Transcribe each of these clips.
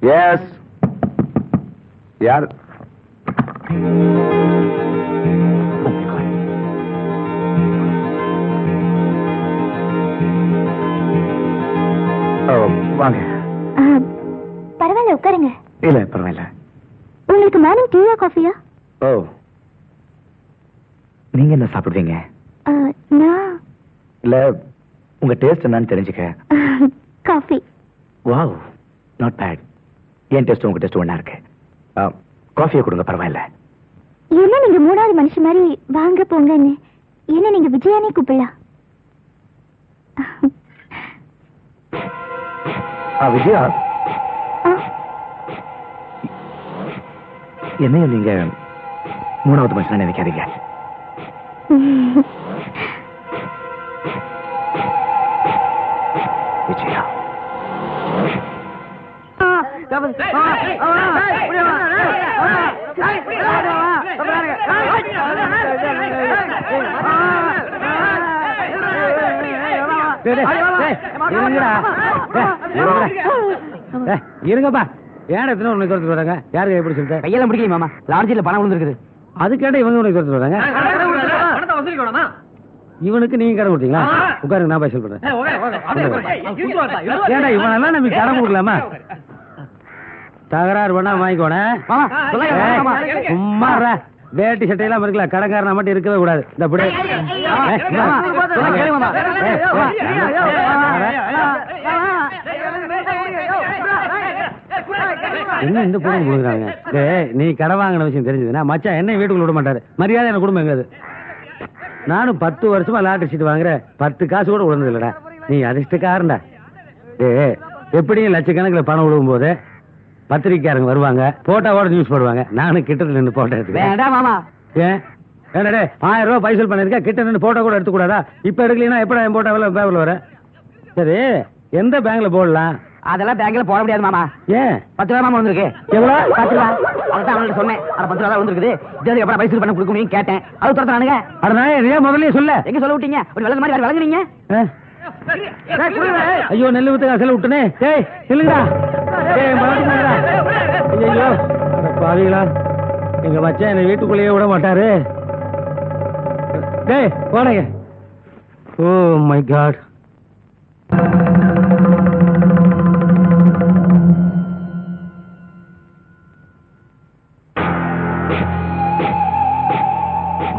S. யார்? வாங்க. பரவாயில்ல, உட்காருங்க. இல்ல பரவாயில்ல. உங்களுக்கு மார்னிங் டீயா காஃபியா? ஓ, நீங்க என்ன சாப்பிடுவீங்க? நான் இல்ல, உங்க டேஸ்ட் என்னன்னு தெரிஞ்சுக்க. காஃபி. Wow, not bad. என் டேஸ்ட் உங்க டேஸ்ட் ஒண்ணா இருக்கு. காஃபியை கொடுங்க, பரவாயில்ல. என்ன நீங்க மூணாவது மனுஷன் மாதிரி வாங்க போங்கன்னு என்ன நீங்க விஜயானே கூப்பிடலாம். விஜயா, என்னையும் நீங்க மூணாவது மனுஷனா நினைக்காதீங்க. விஜயா, இருங்கப்பா. ஏன் எத்தனை உன்னை துரத்துட்டு வராங்க? யாருக்கு எப்படி சொல்லிட்டு கையெல்லாம் பிடிக்கல மாமா. லாட்ஜில் பணம் விழுந்துருக்குது. அது கேட்ட இவங்க உனக்கு துரத்துட்டு வராங்க. இவனுக்கு நீங்க கடன் கொடுத்தீங்களா? உட்காருங்க, நான் போய் சொல்றேன். ஏடா இவனெல்லாம் நம்ம கடன் கொடுக்கலாமா? தகராறு பண்ணா வாங்கிக்கோனே. சும்மா வேட்டி சட்டையெல்லாம் இருக்கல, கடைக்காரனா மட்டும் இருக்கவே கூடாது. இந்த அப்படி என்ன இந்த பொண்ணு கொடுக்குறாங்க? நீ கடை வாங்கின விஷயம் தெரிஞ்சதுன்னா மச்சான் என்ன வீட்டுக்குள்ள விட மாட்டாரு. மரியாதை என்ன குடும்பம் எங்காது. நானும் 10 வருஷமா லாட்டரி சீட் வாங்குறேன், 10 காசு கூட விழுந்தது இல்லடா. நீ அதிர்ஷ்டக்காரன்டா. எப்படியும் லட்சக்கணக்கில் பணம் விழுவும் போது பத்திரிக்கையாரங்க வருவாங்க, போட்டோவோட நியூஸ் போடுவாங்க. நானும் கிட்டத்துல நின்று போட்டோ எடுத்துக்கிறேன். மாமா ஏன் என்னடே 1000 ரூபாய் பைசல் பண்ணிருக்கேன், கிட்ட நின்று போட்டோ கூட எடுத்துக்கூடாதா? இப்ப எடுக்கலன்னா எப்படி என் போட்டோ பேப்பர்ல வர? சரி, எந்த பேங்க்ல போடலாம்? அதெல்லாம் பேங்க்ல போட முடியாது மாமா. ஏன்? 10 ரூபா மாமா வந்திருக்கு. எவ்வளவு? 10 ரூபா. அதான் அவங்கள்ட்ட சொன்னேன். 10 ரூபா வந்திருக்குது. இதுக்கு எப்ப பைசல் பண்ண கொடுக்கணும் கேட்டேன். அது துரத்துறானுங்க. அட முதல்ல சொல்ல. எங்க சொல்ல விட்டீங்க? ஒரு வெள்ளம் மாதிரி வழங்குறீங்க. ஐயோ, நெல்லு வித்து காசல விட்டுனே. டேய் இல்லங்கடா. டேய் மறந்துடா. ஐயோ பாவிகளா, எங்க மச்சான் என்ன வீட்டுக்குள்ளேயே விட மாட்டாரு. டேய் போனங்க. Oh my god.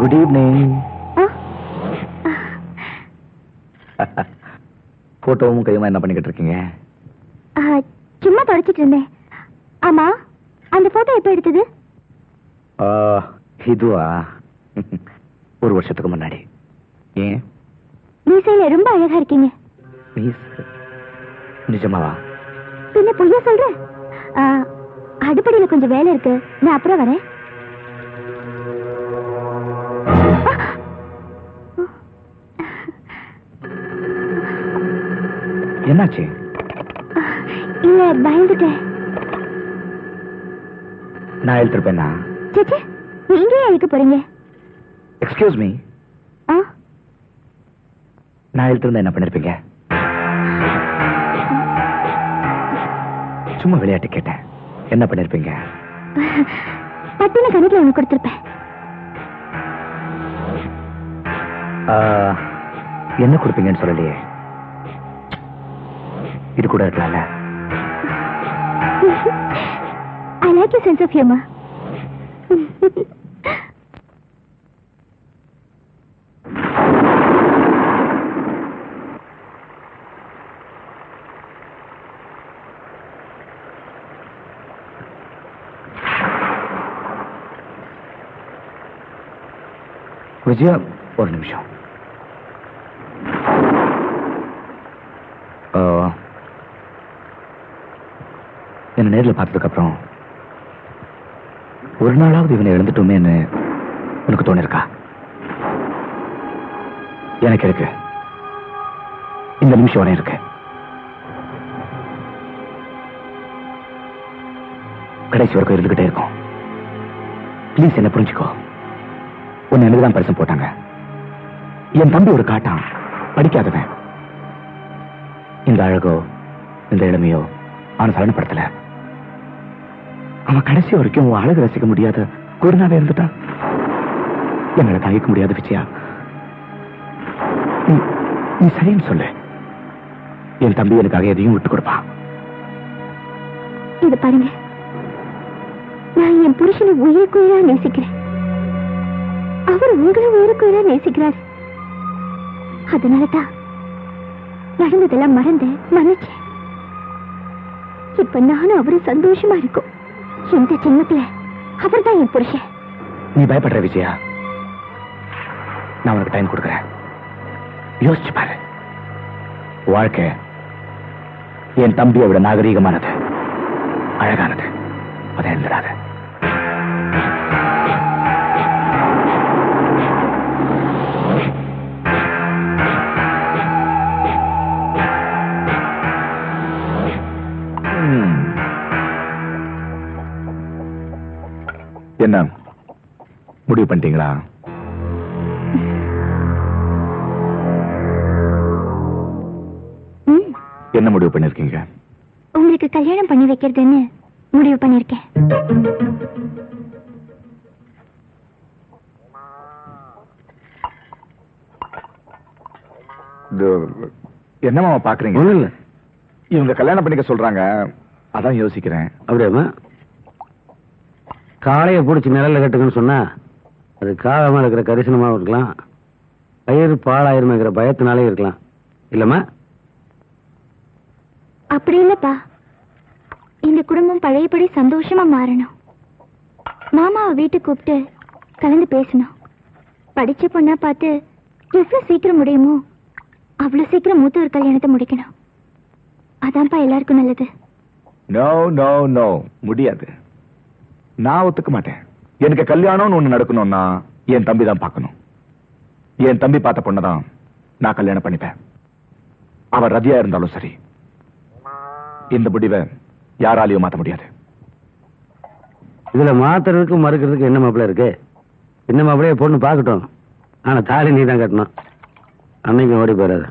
Good evening. போட்டோவும் கையுமா என்ன பண்ணிக்கிட்டு இருக்கீங்க? சும்மா தொடச்சிட்டு இருந்தேன். ஆமா, அந்த போட்டோ எப்ப எடுத்தது? இதுவா, 1 வருஷத்துக்கு முன்னாடி. ஏன்? மீசையில ரொம்ப அழகா இருக்கீங்க. நிஜமாவா? பின்ன பொய்யா சொல்ற? அடுப்படியில கொஞ்சம் வேலை இருக்கு, நான் அப்புறம் வரேன். என்னாச்சு? இல்ல, பயந்துட்டேன். நான் எழுத்திருப்பேன்னா? சேச்சே, நீங்க ஏன் எழுக்க போறீங்க? எக்ஸ்கியூஸ் மீ, நான் எழுத்திருந்தா என்ன பண்ணிருப்பீங்க? சும்மா விளையாட்டு கேட்டேன். என்ன பண்ணிருப்பீங்க? பட்டின கணக்கில் ஒண்ணு கொடுத்திருப்பேன். என்ன கொடுப்பீங்கன்னு சொல்லலையே. இது கூட இருக்கலாம்ல. I like your sense of humor. Vijaya, ஒரு நிமிஷம். என்ன நேரில் பார்த்ததுக்கு அப்புறம் ஒரு நாளாவது இவனை எழுந்துட்டோமேன்னு உனக்கு தோணிருக்கா? எனக்கு இருக்கு. இந்த நிமிஷம் வரை இருக்கு. கடைசி வரைக்கும் இருந்துகிட்டே இருக்கும். ப்ளீஸ் என்ன புரிஞ்சுக்கோ. உன்னை எனக்குதான் பரிசு போட்டாங்க. என் தம்பி ஒரு காட்டான், படிக்காதவன். இந்த அழகோ இந்த இளமையோ அவனை சலனப்படுத்தல. அவன் கடைசி வரைக்கும் உன் அழகு ரசிக்க முடியாத குருநாவே இருந்துட்டான். எங்களை தாங்கிக்க முடியாத விஜயா. நீ சரின்னு சொல்லு. என் தம்பி எனக்காக எதையும் விட்டு கொடுப்பான். இது பாருங்க, நான் என் புருஷனை உயிருக்குயிரா நேசிக்கிறேன். அவர் உங்களை உயிருக்குயிரா நேசிக்கிறார். அதனாலதான் நடந்ததெல்லாம் மன்னிச்சேன். இப்ப நானும் அவரும் சந்தோஷமா இருக்கும். இந்த ஜென்மத்துல அவர் தான் என் புருஷன். நீ பயப்படுற விஜயா. நான் உனக்கு டைம் கொடுக்குறேன். யோசிச்சு பாரு. வாழ்க்கை என் தம்பியை விட நாகரீகமானது, அழகானது. அதை எழுந்துடாத. என்ன முடிவு பண்ணிட்டீங்களா? என்ன முடிவு பண்ணிருக்கீங்க? உங்களுக்கு கல்யாணம் பண்ணி வைக்கிறதுன்னு முடிவு பண்ணிருக்கேன். என்னமா பாக்குறீங்க? ஒண்ணும் இல்ல. இவங்க கல்யாணம் பண்ணிக்க சொல்றாங்க, அதான் யோசிக்கிறேன். அப்படியாமா? காளையை பிடிச்சி நிழல்ல கட்டுங்கன்னு சொன்னா அது காலமா இருக்கிற கரிசனமா இருக்கலாம், பயிர் பாலாயிருமேங்கிற பயத்தினாலே இருக்கலாம். இல்லம்மா? அப்படி இல்லப்பா, இந்த குடும்பம் பழையபடி சந்தோஷமா மாறணும். மாமாவை வீட்டுக்கு கூப்பிட்டு கலந்து பேசணும். படிச்ச பொண்ணா பார்த்து எவ்வளவு சீக்கிரம் முடியுமோ அவ்வளவு சீக்கிரம் மூத்த ஒரு கல்யாணத்தை முடிக்கணும். அதான்ப்பா எல்லாருக்கும் நல்லது. நோ நோ நோ, முடியாது. நான் ஒத்துக்க மாட்டேன். எனக்கு கல்யாணம்னு ஒண்ணு நடக்கணும்னா என் தம்பி தான் பார்க்கணும். என் தம்பி பார்த்த பொண்ணதான் நான் கல்யாணம் பண்ணிப்பேன். அவர் ரதியா இருந்தாலும் சரி. இந்த முடிவை யாராலையும் மாத்த முடியாது. இதுல மாத்துறதுக்கு மறுக்கிறதுக்கு என்ன மாப்பிள்ள இருக்கு? என்ன மாப்பிள்ளைய பொண்ணு பார்க்கட்டும். ஆனா தாலி நீ தான் கட்டணும். அன்னைக்கு ஓடி போறாது.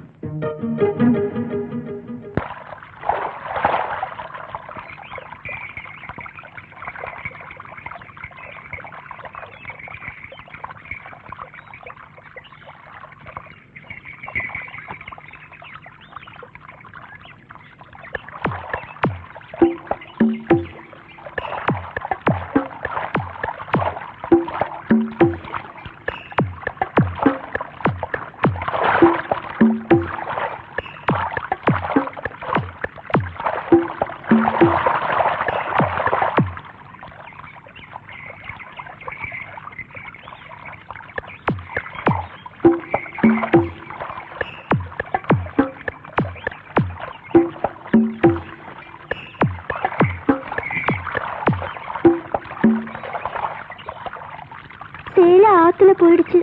சேலை ஆத்துல போயிடுச்சு.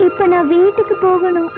இப்ப நான் வீட்டுக்கு போகணும்.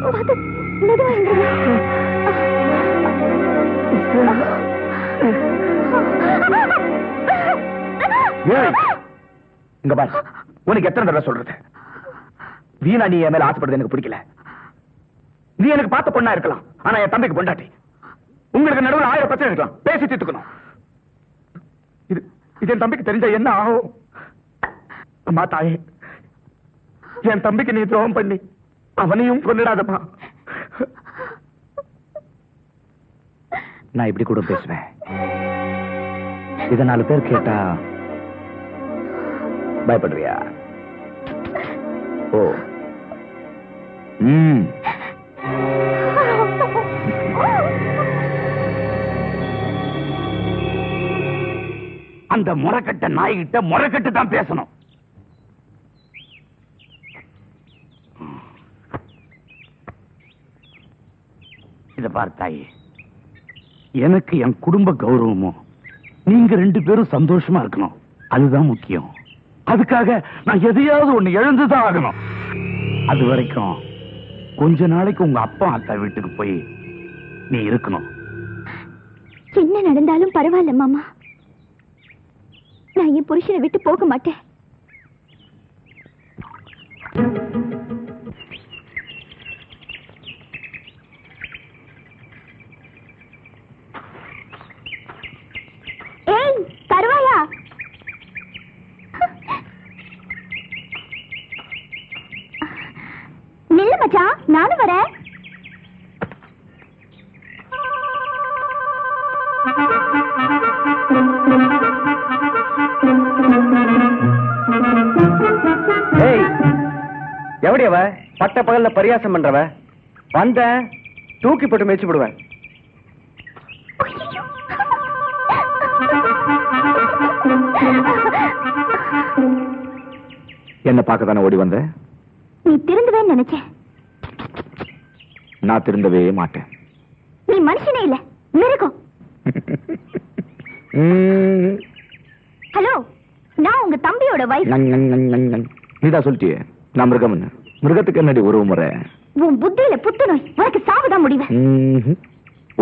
பார்த்து மெதுவா இருந்துருங்க. ஏய், இங்க பாரு, உனக்கு எத்தனை தடவை சொல்றது? வீணா நீ என் மேல ஆசைப்படுறது எனக்கு பிடிக்கல. நீ எனக்கு பார்த்த பொண்ணா இருக்கலாம், ஆனா என் தம்பிக்கு பொண்டாட்டி. உங்களுக்கு நடுவில் 1000 பிரச்சனை இருக்கலாம், பேசி தீர்த்துக்கணும். இது இது என் தம்பிக்கு தெரிஞ்சா என்ன ஆகும்? அம்மா தாயே, என் தம்பிக்கு நீ துரோகம் பண்ணி அவனையும் கொண்டுடாதப்பா. நான் இப்படி கூட பேசுவேன். இத 4 பேர் கேட்டா பயப்படுறியா? ஓ, அந்த முறைக்கட்ட நாய்கிட்ட முறைக்கட்டு தான் பேசணும். இத பார்த்தாயே, எனக்கு என் குடும்ப கௌரவமும் நீங்க 2 பேரும் சந்தோஷமா இருக்கணும், அதுதான் முக்கியம். அதுக்காக நான் எதையாவது ஒண்ணு எழுந்துதான் ஆகணும். அது வரைக்கும் கொஞ்ச நாளைக்கு உங்க அப்பா அக்கா வீட்டுக்கு போய் நீ இருக்கணும். என்ன நடந்தாலும் பரவாயில்ல மாமா, நான் என் புருஷனை விட்டு போக மாட்டேன். ஏய் தருவாயா? நில்லு மச்சான், நானும் வரேன். எப்படி அவ பட்ட பகல்ல பரியாசம் பண்றவ? வந்த தூக்கி போட்டு மேய்ச்சி விடுவேன். என்ன பார்க்க தானே ஓடி வந்த? நீ திருந்துவேன்னு நினைச்சேன். நான் திருந்தவே மாட்டேன். நீ மனுஷனே இல்ல, மிருகம். ஹலோ, நான் உங்க தம்பியோட வைஃப். நீதான் சொல்லிட்டியே நான் மிருகம்னு. மிருகத்துக்கு என்னடி ஒரு முறை? உன் புத்தியில புத்துநோய், உனக்கு சாவுதான் முடிவு.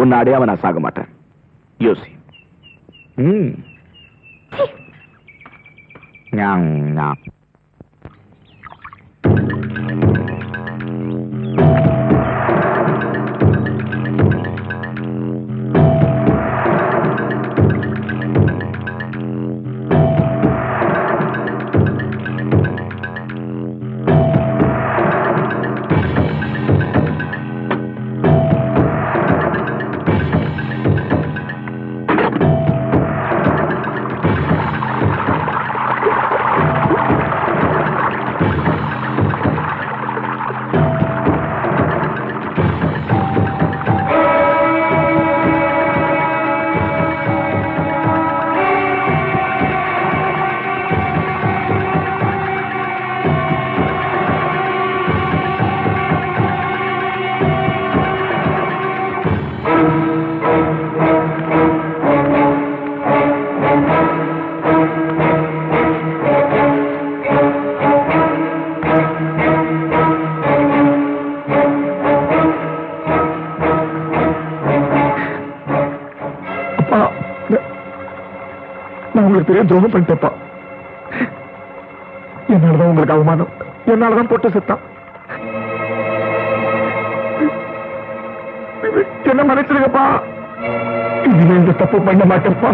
உன்னை அடையாம நான் சாக மாட்டேன், யோசி. நான் உங்களுக்கு பெரிய துரோகம் பண்ணிட்டேப்பா. என்னாலதான் உங்களுக்கு அவமானம், என்னாலதான் போட்டு செத்தான். என்ன மன்னிச்சிருங்கப்பா, இனிமே இந்த தப்பு பண்ண மாட்டேன்ப்பா.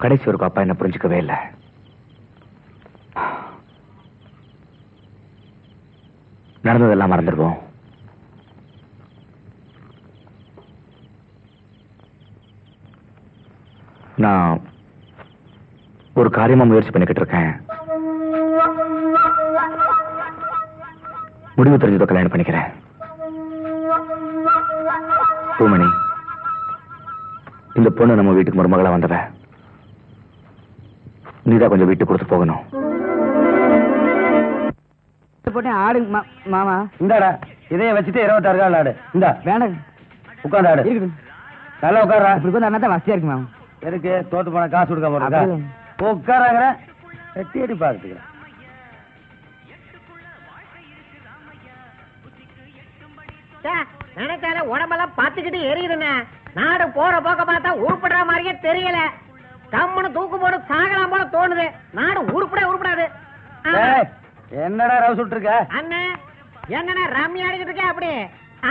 கடைசி ஒரு அப்பா என்ன புரிஞ்சுக்கவே இல்லை. நடந்ததெல்லாம் மறந்துடுவோம். நான் ஒரு காரியமா முயற்சி பண்ணிக்கிட்டு இருக்கேன். முடிவு தெரிஞ்சதோ கல்யாணம் பண்ணிக்கிறேன். பூமணி, இந்த பொண்ணு நம்ம வீட்டுக்கு மருமகளா வந்தவ. நீதான் கொஞ்சம் வீட்டுக்கு கொடுத்து போகணும். போட்டு ஆடு மாமா. இந்தாடா, இதைய வச்சுட்டு 26 கால் ஆடு. இந்த வேண்டாம், உட்காந்து ஆடு. இருக்குது. நல்லா உட்கார்றா. இப்படி கொஞ்சம் அண்ணா தான் வசதியா இருக்கு மாமா. எதுக்கு தோத்து போன காசு கொடுக்காம இருக்கா? உட்காராங்கிற எட்டி எட்டி பார்த்துக்கிறேன். நினைச்சால உடம்பெல்லாம் பாத்துக்கிட்டு எரியுதுண்ணே. நாடு போற போக்க பார்த்தா உருப்படுற மாதிரியே தெரியல. கம்முன்னு தூக்கு போட்டு சாகலாம் போல தோணுது. நாடு உருப்படாது. ஏய், என்னடா ரவு சுட்டு இருக்க? அண்ணே என்னண்ணே ரம்மி ஆடிக்கிட்டு இருக்கே? அப்படி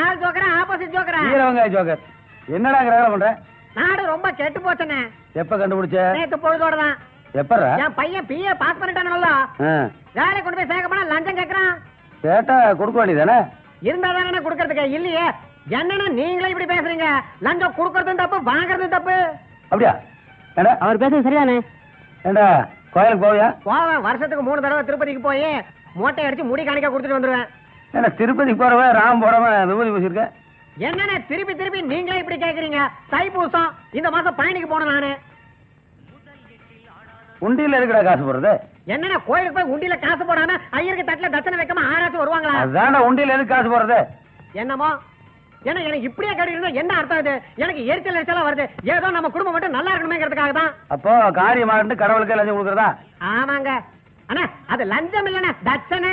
ஆள் ஜோக்கரா ஆப்போசிட் ஜோக்கரா? ஈரவங்க ஜோக்கர். என்னடா வேலை பண்ற? நாடு ரொம்ப கெட்டு போச்சுண்ணே. எப்ப கண்டுபிடிச்ச? நேத்து பொழுதோட தான். எப்பறா? என் பையன் பிஏ பாஸ் பண்ணிட்டானல்ல, வேலை கொண்டு போய் சேர்க்க போனா லஞ்சம் கேக்குறான். கேட்டா கொடுக்க வேண்டியதானே? இருந்தா தானே கொடுக்கறதுக்கு. இல்லையே. என்னன்னா நீங்களே இப்படி பேசுறீங்க? லஞ்சம் கொடுக்கறதும் தப்பு, வாங்குறதும் தப்பு. அப்படியா? ஏண்டா அவர் பேசுறது சரிதானே? ஏண்டா கோயிலுக்கு போவியா? போவேன். வருஷத்துக்கு 3 தடவை திருப்பதிக்கு போய் மொட்டை அடிச்சு முடி காணிக்க கொடுத்துட்டு வந்துருவேன். ஏன்னா திருப்பதிக்கு போறவன் ராம் போறவன் விபூதி பூசிருக்க. என்னண்ணே திருப்பி நீங்களே இப்படி கேக்குறீங்க? தைப்பூசம் இந்த மாசம் பயணிக்கு போனேன் நானு. உண்டியில இருக்கிற காசு போடுறது? என்னண்ணே கோயிலுக்கு போய் உண்டியில காசு போடாம ஐயருக்கு தட்டுல தட்சணை வைக்காம ஆராய்ச்சி வருவாங்களா? அதான்டா உண்டியில எதுக்கு காசு போடுறது? என்னமோ என்ன எனக்கு இப்படியே கேட்டு என்ன அர்த்தம் இது? எனக்கு எரிச்சலா வருது. ஏதோ நம்ம குடும்பம் மட்டும் நல்லா இருக்கணுமேங்கிறதுக்காக தான். அப்போ காரியமாட்டு கடவுளுக்கே லஞ்சம் கொடுக்கறதா? ஆமாங்க அண்ணா, அது லஞ்சம் இல்லண்ணே, தட்சணை.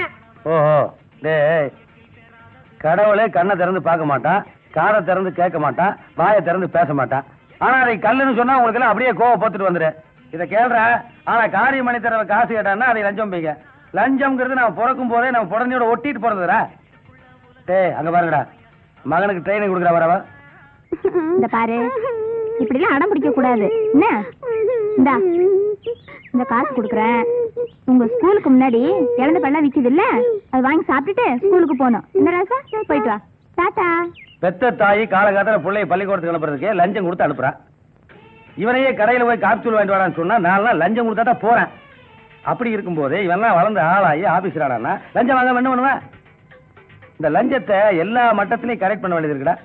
ஓஹோ, டேய், கடவுளே கண்ணை திறந்து பார்க்க மாட்டான், காதை திறந்து கேட்க மாட்டான், வாயை திறந்து பேச மாட்டான். ஆனா அதை கல்லுன்னு சொன்னா உங்களுக்கு எல்லாம் அப்படியே கோவம் போத்துட்டு வந்துரு. இதை கேள்ற. ஆனா காரியம் பண்ணி தர காசு கேட்டான்னா அதை லஞ்சம் பைங்க. லஞ்சம்ங்கிறது நம்ம பிறக்கும் போதே நம்ம புடனையோட ஒட்டிட்டு போறதுடா. டேய், அங்க பாருங்கடா, மகனுக்கு ட்ரைனிங் கொடுக்குற வரவா. இந்த பாரு, இப்படி எல்லாம் அடம் பிடிக்க கூடாது. என்ன இந்தா, இந்த காசு கொடுக்குறேன். உங்க ஸ்கூலுக்கு முன்னாடி இழந்த பழம் விக்குது இல்ல, அது வாங்கி சாப்பிட்டுட்டு ஸ்கூலுக்கு போகணும். இந்த ராசா போயிட்டு வா. டாடா. பெத்த தாய் காலகாலத்துல பிள்ளைய பள்ளிக்கூடத்துக்கு அனுப்புறதுக்கு லஞ்சம் கொடுத்து அனுப்புறான். இவனையே கடையில போய் காப்சூல் வாங்கிட்டு வாடான்னு சொன்னா 4 நாள் லஞ்சம் கொடுத்தா தான் போறேன். அப்படி இருக்கும்போது இவெல்லாம் வளர்ந்து ஆளாகி ஆபீஸ்ல ஆடானா லஞ்சம் வாங்க என்ன பண்ணுவேன்? இந்த லஞ்சத்தை எல்லா மட்டத்திலையும் கரெக்ட் பண்ண வேண்டியது இருக்குடா.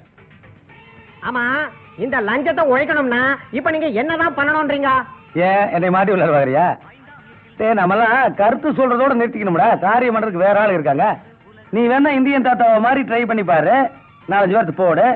ஆமா, இந்த லஞ்சத்தை ஒழிக்கணும்னா இப்ப நீங்க என்னதான் பண்ணணும்ன்றீங்க? ஏன் என்னை மாட்டி விளையாடுவாரியா? சரி, நம்மலாம் கருத்து சொல்றதோட நிறுத்திக்கணும்டா. காரியம் பண்றதுக்கு வேற ஆள் இருக்காங்க. நீ வேணா இந்தியன் தாத்தாவை மாதிரி ட்ரை பண்ணி பாரு. 4-5 பேர்த்து போடு.